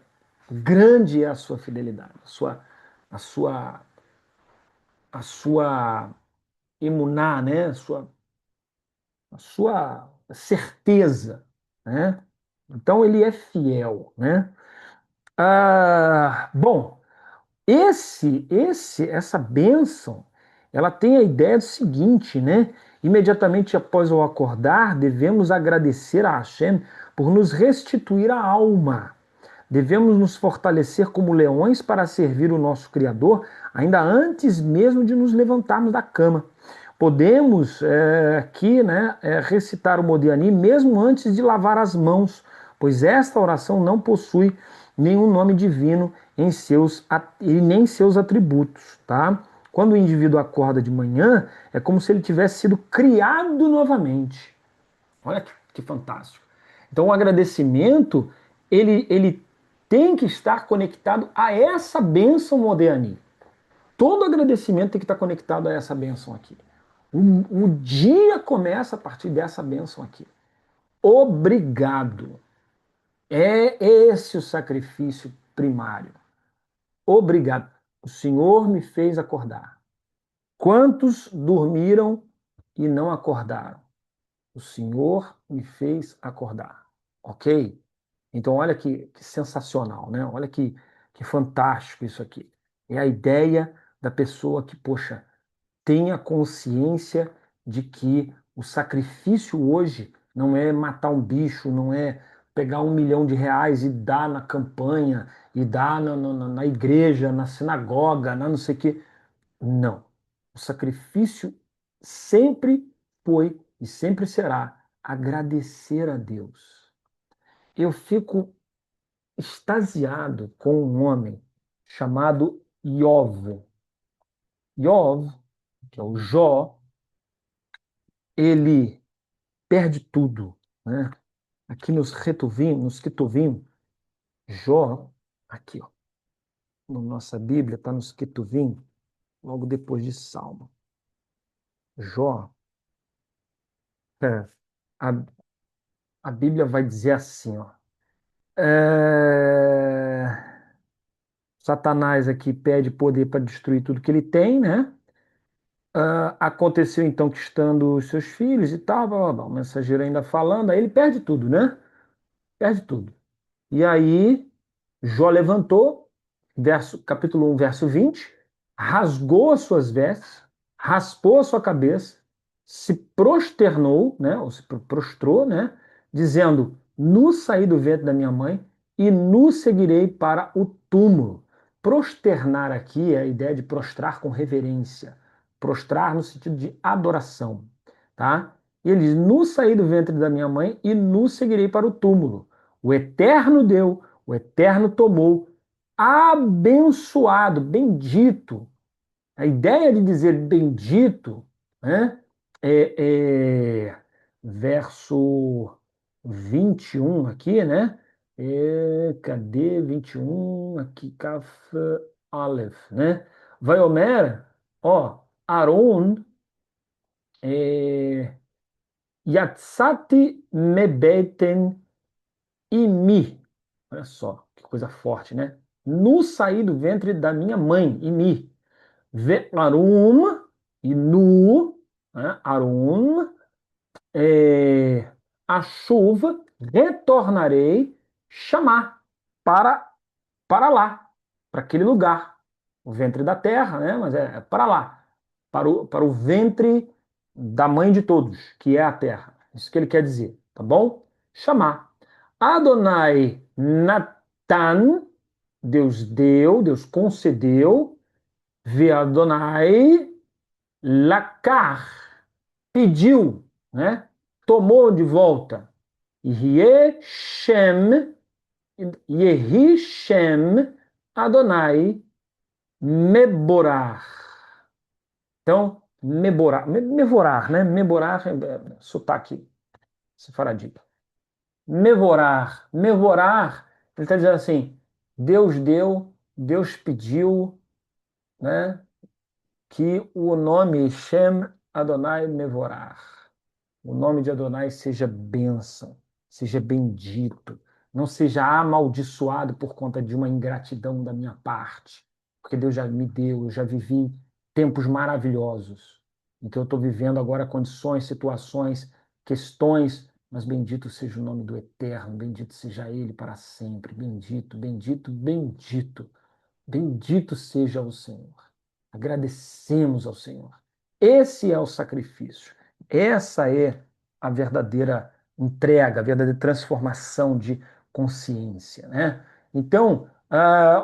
Grande é a sua fidelidade, a sua, a sua emuná, né? A sua certeza, né? Então ele é fiel, né? Bom, essa bênção, ela tem a ideia do seguinte, né? Imediatamente após o acordar, devemos agradecer a Hashem por nos restituir a alma. Devemos nos fortalecer como leões para servir o nosso Criador, ainda antes mesmo de nos levantarmos da cama. Podemos aqui, né, recitar o Modiani mesmo antes de lavar as mãos, pois esta oração não possui nenhum nome divino e nem seus atributos, tá? Quando o indivíduo acorda de manhã, é como se ele tivesse sido criado novamente. Olha que fantástico. Então, o agradecimento, ele tem que estar conectado a essa bênção Modéani. Todo agradecimento tem que estar conectado a essa bênção aqui. O dia começa a partir dessa bênção aqui. Obrigado. É esse o sacrifício primário. Obrigado. O Senhor me fez acordar. Quantos dormiram e não acordaram? O Senhor me fez acordar. Ok? Então, olha que sensacional, né? Olha que fantástico isso aqui. É a ideia da pessoa que, poxa, tenha consciência de que o sacrifício hoje não é matar um bicho, não é pegar R$ 1 milhão e dar na campanha, e dar na igreja, na sinagoga, na não sei o quê. Não. O sacrifício sempre foi e sempre será agradecer a Deus. Eu fico extasiado com um homem chamado Iov. Iov, que é o Jó, ele perde tudo, né? Aqui nos Ketuvim, Jó, aqui, ó, na nossa Bíblia, está nos Ketuvim, logo depois de Salmo. Jó, é, a, a Bíblia vai dizer assim, ó, Satanás aqui pede poder para destruir tudo que ele tem, né? Aconteceu então que estando os seus filhos e tal, blá, blá, blá, o mensageiro ainda falando, aí ele perde tudo, né? Perde tudo. E aí Jó levantou, capítulo 1, verso 20, rasgou as suas vestes, raspou a sua cabeça, se prosternou, né, ou se prostrou, né, dizendo: nu saí do ventre da minha mãe e nu seguirei para o túmulo. Prosternar aqui é a ideia de prostrar com reverência. Prostrar no sentido de adoração, tá? E ele diz: nu saí do ventre da minha mãe e nu seguirei para o túmulo. O Eterno deu, o Eterno tomou. Abençoado, bendito. A ideia de dizer bendito, né, verso 21 aqui, né? Cadê 21? Aqui, Kaf Aleph, né? Vai Omer, ó, Aaron, Yatsati mebeten imi. Olha só, que coisa forte, né? No saí do ventre da minha mãe, imi. Ve'arum, e nu, né? Arum, a chuva, retornarei, chamar para, para lá, para aquele lugar, o ventre da terra, né? Mas é para lá, para o ventre da mãe de todos, que é a terra. Isso que ele quer dizer, tá bom? Chamar. Adonai Natan, Deus deu, Deus concedeu, Ve Adonai Lakar, pediu, né? Tomou de volta. Yeshem, Yehishem Adonai Meborah. Então, Meborah, Mevorar, né? Meborah, sotaque sefaradita. Mevorar, Mevorar, ele está dizendo assim, Deus deu, Deus pediu, né? Que o nome Shem Adonai Mevorar, o nome de Adonai seja bênção, seja bendito, não seja amaldiçoado por conta de uma ingratidão da minha parte, porque Deus já me deu, eu já vivi tempos maravilhosos, em que eu estou vivendo agora condições, situações, questões, mas bendito seja o nome do Eterno, bendito seja Ele para sempre, bendito, bendito, bendito. Bendito seja o Senhor. Agradecemos ao Senhor. Esse é o sacrifício. Essa é a verdadeira entrega, a verdadeira transformação de consciência, né? Então,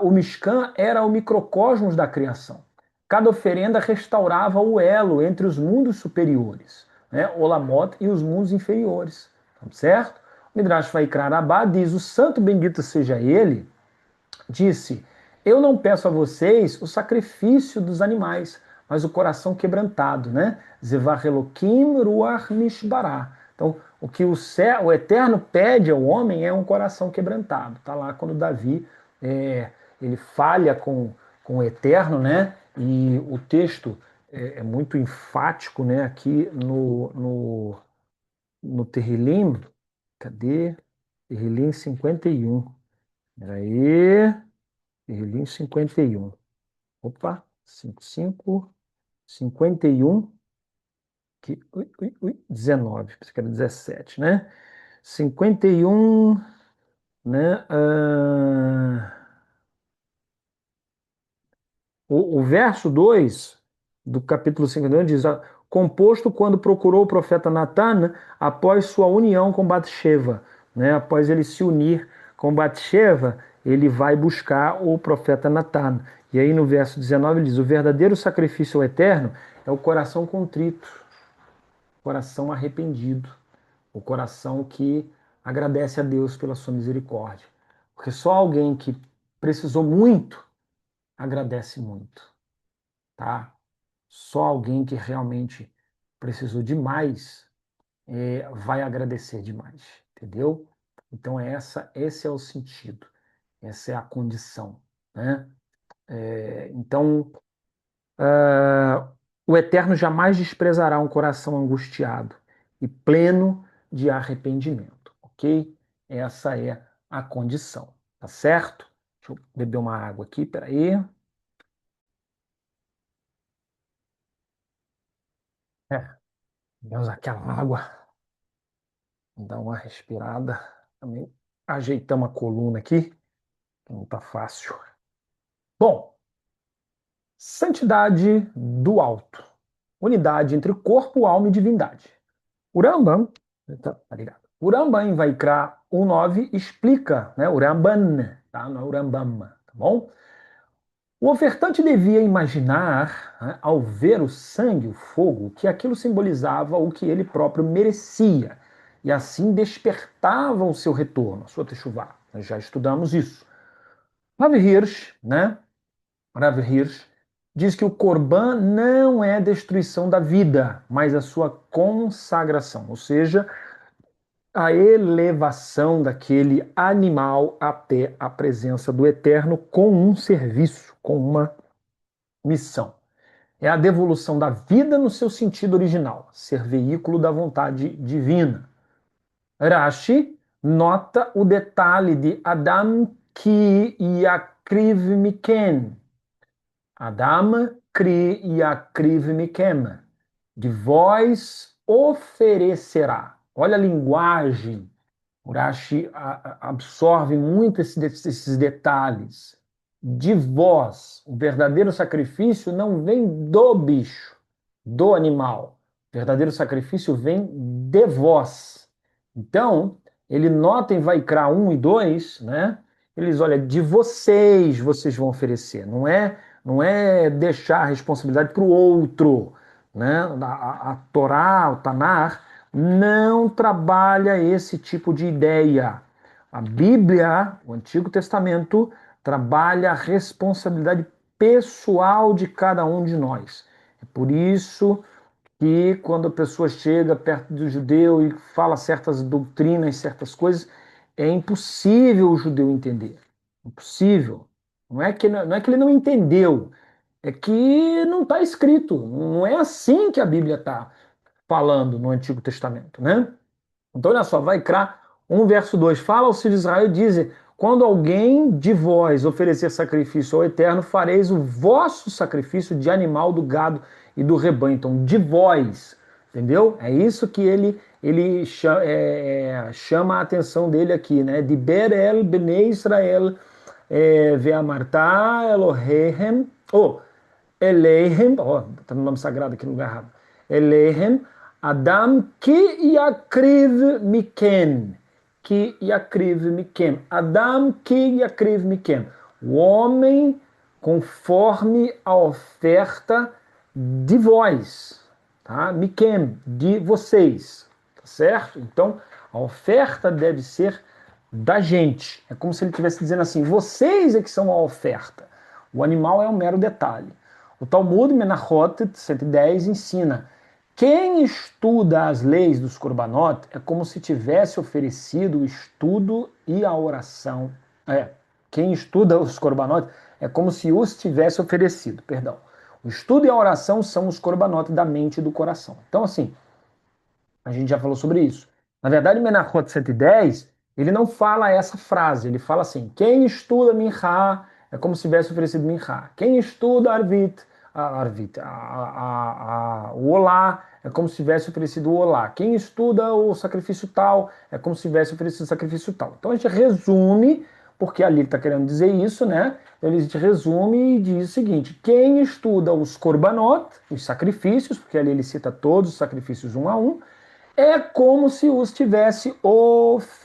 o Mishkan era o microcosmos da criação. Cada oferenda restaurava o elo entre os mundos superiores, né? Olamot e os mundos inferiores, certo? O Midrash Vaikra Rabbah diz: o santo bendito seja ele, disse: eu não peço a vocês o sacrifício dos animais, mas o coração quebrantado, né? Zevar Elokim Ruach Nishbará. Então, o que o Eterno pede ao homem é um coração quebrantado. Está lá quando Davi ele falha com o Eterno, né? E o texto é muito enfático, né? Aqui no Terrilim. Cadê? Terrilim 51. Peraí. Berlim 51. Opa, 55, 51, 19, pensei que era 17, né? 51, né? O verso 2 do capítulo 51 diz: composto quando procurou o profeta Natan após sua união com Bathsheba, né? Após ele se unir com Bathsheba, ele vai buscar o profeta Natan. E aí no verso 19 ele diz: o verdadeiro sacrifício ao Eterno é o coração contrito, o coração arrependido, o coração que agradece a Deus pela sua misericórdia. Porque só alguém que precisou muito agradece muito, tá? Só alguém que realmente precisou demais vai agradecer demais, entendeu? Então esse é o sentido, essa é a condição, né? Então o Eterno jamais desprezará um coração angustiado e pleno de arrependimento, ok? Essa é a condição, tá certo? Deixa eu beber uma água aqui, peraí. Vamos aquela água. Dar uma respirada. Também ajeitamos a coluna aqui, que não tá fácil. Bom, santidade do alto. Unidade entre corpo, alma e divindade. O Rambam, tá ligado? O Rambam em Vaikra 1:9 explica, né? O Ramban, tá? Não é o Rambam, tá bom? O ofertante devia imaginar, né, ao ver o sangue, o fogo, que aquilo simbolizava o que ele próprio merecia, e assim despertava o seu retorno, a sua techuvá. Nós já estudamos isso. Rav Hirsch, né? Rav Hirsch diz que o Corban não é a destruição da vida, mas a sua consagração, ou seja, a elevação daquele animal até a presença do Eterno com um serviço, com uma missão. É a devolução da vida no seu sentido original, ser veículo da vontade divina. Rashi nota o detalhe de Adam ki yakriv miken. Adam kri yakriv miken. De vós oferecerá. Olha a linguagem. Urashi absorve muito esses detalhes. De vós, o verdadeiro sacrifício não vem do bicho, do animal. O verdadeiro sacrifício vem de vós. Então, ele nota em Vaikra 1 e 2, né? Eles, olha, de vocês vão oferecer. Não é deixar a responsabilidade para o outro, né? A Torá, o Tanar, não trabalha esse tipo de ideia. A Bíblia, o Antigo Testamento, trabalha a responsabilidade pessoal de cada um de nós. É por isso que quando a pessoa chega perto do judeu e fala certas doutrinas, certas coisas, é impossível o judeu entender. Impossível. Não é que ele não entendeu, é que não está escrito. Não é assim que a Bíblia está falando no Antigo Testamento, né? Então, olha só, vai Crá 1, verso 2. Fala aos filhos de Israel e diz: quando alguém de vós oferecer sacrifício ao Eterno, fareis o vosso sacrifício de animal do gado e do rebanho. Então, de vós, entendeu? É isso que ele chama a atenção dele aqui, né? De Berel Bnei Israel Ve'amartá Elohehem. Oh, Eleihem, está no nome sagrado aqui no lugar errado. Eleihem, Adam ki yakriv miken. Ki yakriv miken. Adam ki yakriv miken. O homem conforme a oferta de vós, tá? Miken, de vocês, tá certo? Então, a oferta deve ser da gente. É como se ele estivesse dizendo assim: vocês é que são a oferta. O animal é um mero detalhe. O Talmud Menachot 110 ensina: quem estuda as leis dos Korbanot é como se tivesse oferecido o estudo e a oração. Quem estuda os Korbanot é como se os tivesse oferecido, perdão. O estudo e a oração são os Korbanot da mente e do coração. Então, assim, a gente já falou sobre isso. Na verdade, Menachot 110, ele não fala essa frase, ele fala assim: quem estuda Minchá é como se tivesse oferecido Minchá. Quem estuda o Olá é como se tivesse oferecido o Olá. Quem estuda o sacrifício tal é como se tivesse oferecido o sacrifício tal. Então a gente resume, porque ali ele está querendo dizer isso, né? Então a gente resume e diz o seguinte: quem estuda os korbanot, os sacrifícios, porque ali ele cita todos os sacrifícios um a um, é como se os tivesse oferecido,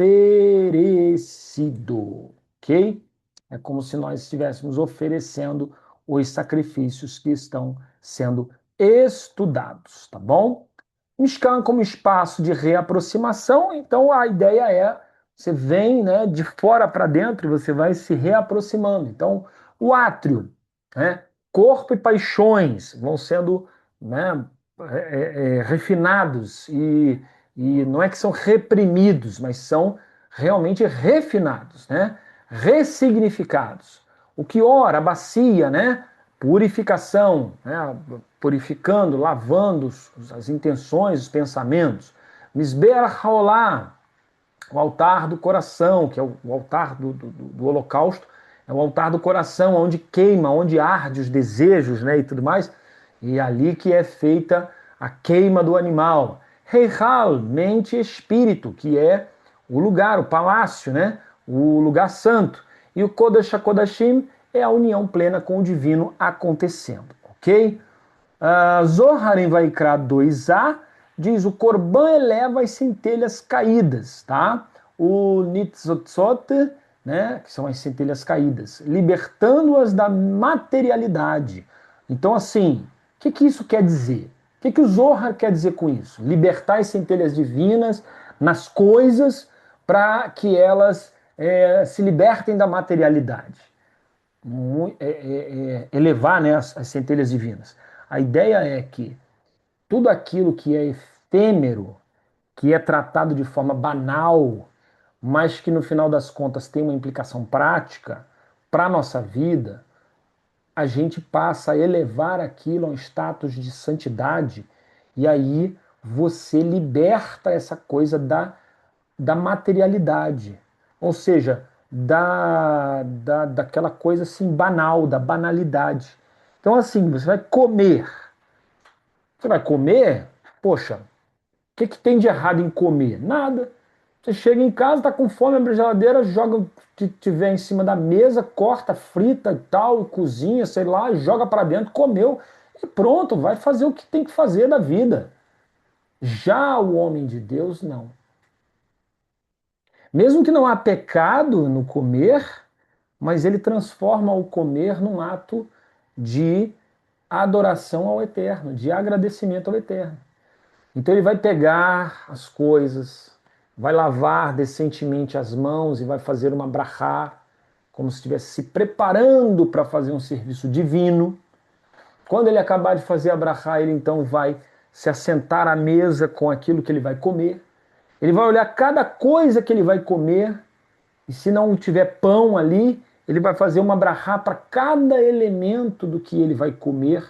ok? É como se nós estivéssemos oferecendo os sacrifícios que estão sendo estudados, tá bom? Mishkan como espaço de reaproximação, então a ideia é você vem, né, de fora para dentro e você vai se reaproximando. Então, o átrio, né, corpo e paixões vão sendo, né, refinados e não é que são reprimidos, mas são realmente refinados, né, ressignificados. O que ora, a bacia, né, purificação, né, purificando, lavando as intenções, os pensamentos. Misber Haolá, o altar do coração, que é o altar do holocausto, é o altar do coração, onde queima, onde arde os desejos, né, e tudo mais, e é ali que é feita a queima do animal. Reihal, mente e espírito, que é o lugar, o palácio, né, o lugar santo. E o Kodesh HaKodashim é a união plena com o divino acontecendo, ok? Zohar em Vaikra 2a diz: o Corban eleva as centelhas caídas, tá? O Nitzotzot, né, que são as centelhas caídas, libertando-as da materialidade. Então, assim, o que isso quer dizer? O que o Zohar quer dizer com isso? Libertar as centelhas divinas nas coisas para que elas se libertem da materialidade. Elevar, né, as centelhas divinas. A ideia é que tudo aquilo que é efêmero, que é tratado de forma banal, mas que no final das contas tem uma implicação prática para a nossa vida, a gente passa a elevar aquilo a um status de santidade, e aí você liberta essa coisa da materialidade, ou seja, daquela coisa assim banal, da banalidade. Então, assim, você vai comer, poxa, o que tem de errado em comer? Nada. Você chega em casa, tá com fome, abre a geladeira, joga o que tiver em cima da mesa, corta, frita e tal, cozinha, sei lá, joga para dentro, comeu e pronto, vai fazer o que tem que fazer da vida. Já o homem de Deus, não. Mesmo que não há pecado no comer, mas ele transforma o comer num ato de adoração ao Eterno, de agradecimento ao Eterno. Então ele vai pegar as coisas, vai lavar decentemente as mãos e vai fazer uma brachá, como se estivesse se preparando para fazer um serviço divino. Quando ele acabar de fazer a brachá, ele então vai se assentar à mesa com aquilo que ele vai comer. Ele vai olhar cada coisa que ele vai comer, e se não tiver pão ali, ele vai fazer uma brachá para cada elemento do que ele vai comer,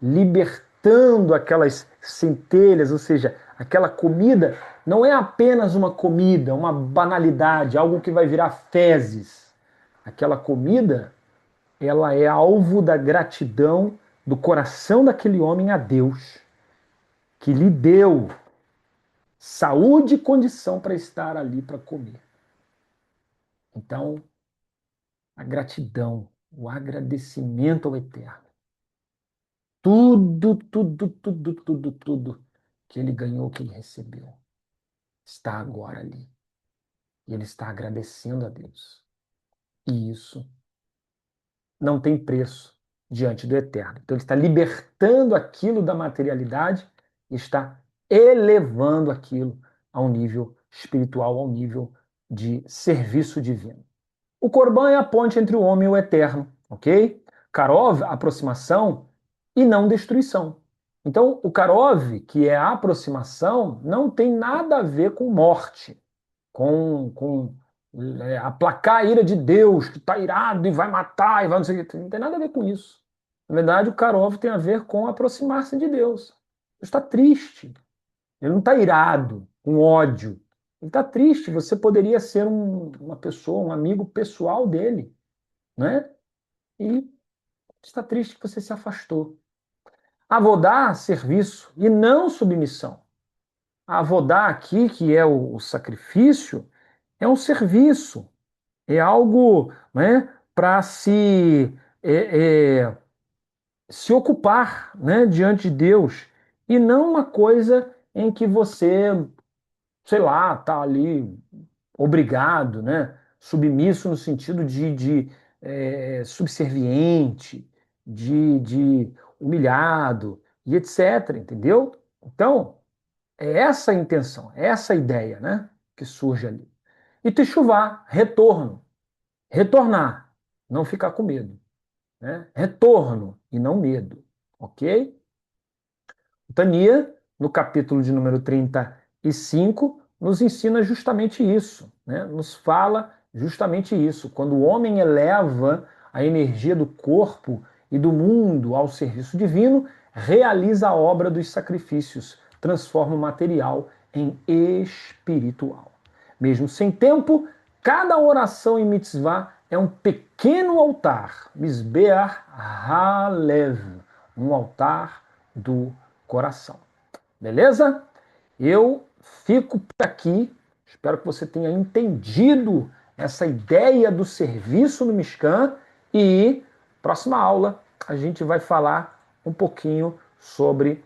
libertando aquelas centelhas, ou seja, aquela comida não é apenas uma comida, uma banalidade, algo que vai virar fezes. Aquela comida, ela é alvo da gratidão do coração daquele homem a Deus, que lhe deu saúde e condição para estar ali para comer. Então, a gratidão, o agradecimento ao Eterno. Tudo que ele ganhou, que ele recebeu, está agora ali. E ele está agradecendo a Deus. E isso não tem preço diante do Eterno. Então ele está libertando aquilo da materialidade e está elevando aquilo a um nível espiritual, a um nível de serviço divino. O Corban é a ponte entre o homem e o Eterno, ok? Karov, aproximação e não destruição. Então, o Karov, que é a aproximação, não tem nada a ver com morte, com aplacar a ira de Deus, que está irado e vai matar, e vai não sei o que. Não tem nada a ver com isso. Na verdade, o Karov tem a ver com aproximar-se de Deus. Deus está triste. Ele não está irado, com ódio. Ele está triste. Você poderia ser uma pessoa, um amigo pessoal dele, né? E está triste que você se afastou. Avodar, serviço e não submissão. Avodar aqui, que é o sacrifício, é um serviço, é algo, né, para se ocupar, né, diante de Deus, e não uma coisa em que você, sei lá, tá ali obrigado, né, submisso no sentido de subserviente, de humilhado e etc, entendeu? Então, é essa a intenção, é essa a ideia, né, que surge ali. E techuvá, retorno, retornar, não ficar com medo, né? Retorno e não medo, ok? O Tania, no capítulo de número 35, nos ensina justamente isso, né? Nos fala justamente isso. Quando o homem eleva a energia do corpo e do mundo ao serviço divino, realiza a obra dos sacrifícios, transforma o material em espiritual. Mesmo sem tempo, cada oração em mitzvah é um pequeno altar, Mizbeach Halev, um altar do coração. Beleza? Eu fico por aqui. Espero que você tenha entendido essa ideia do serviço no Mishkan e próxima aula a gente vai falar um pouquinho sobre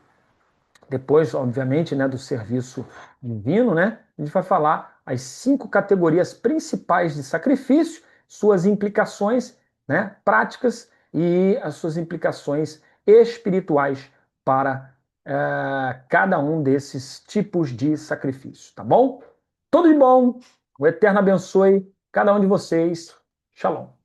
Depois, obviamente, né, do serviço divino, né, a gente vai falar as 5 categorias principais de sacrifício, suas implicações, né, práticas e as suas implicações espirituais para cada um desses tipos de sacrifício, tá bom? Tudo de bom, o Eterno abençoe cada um de vocês. Shalom.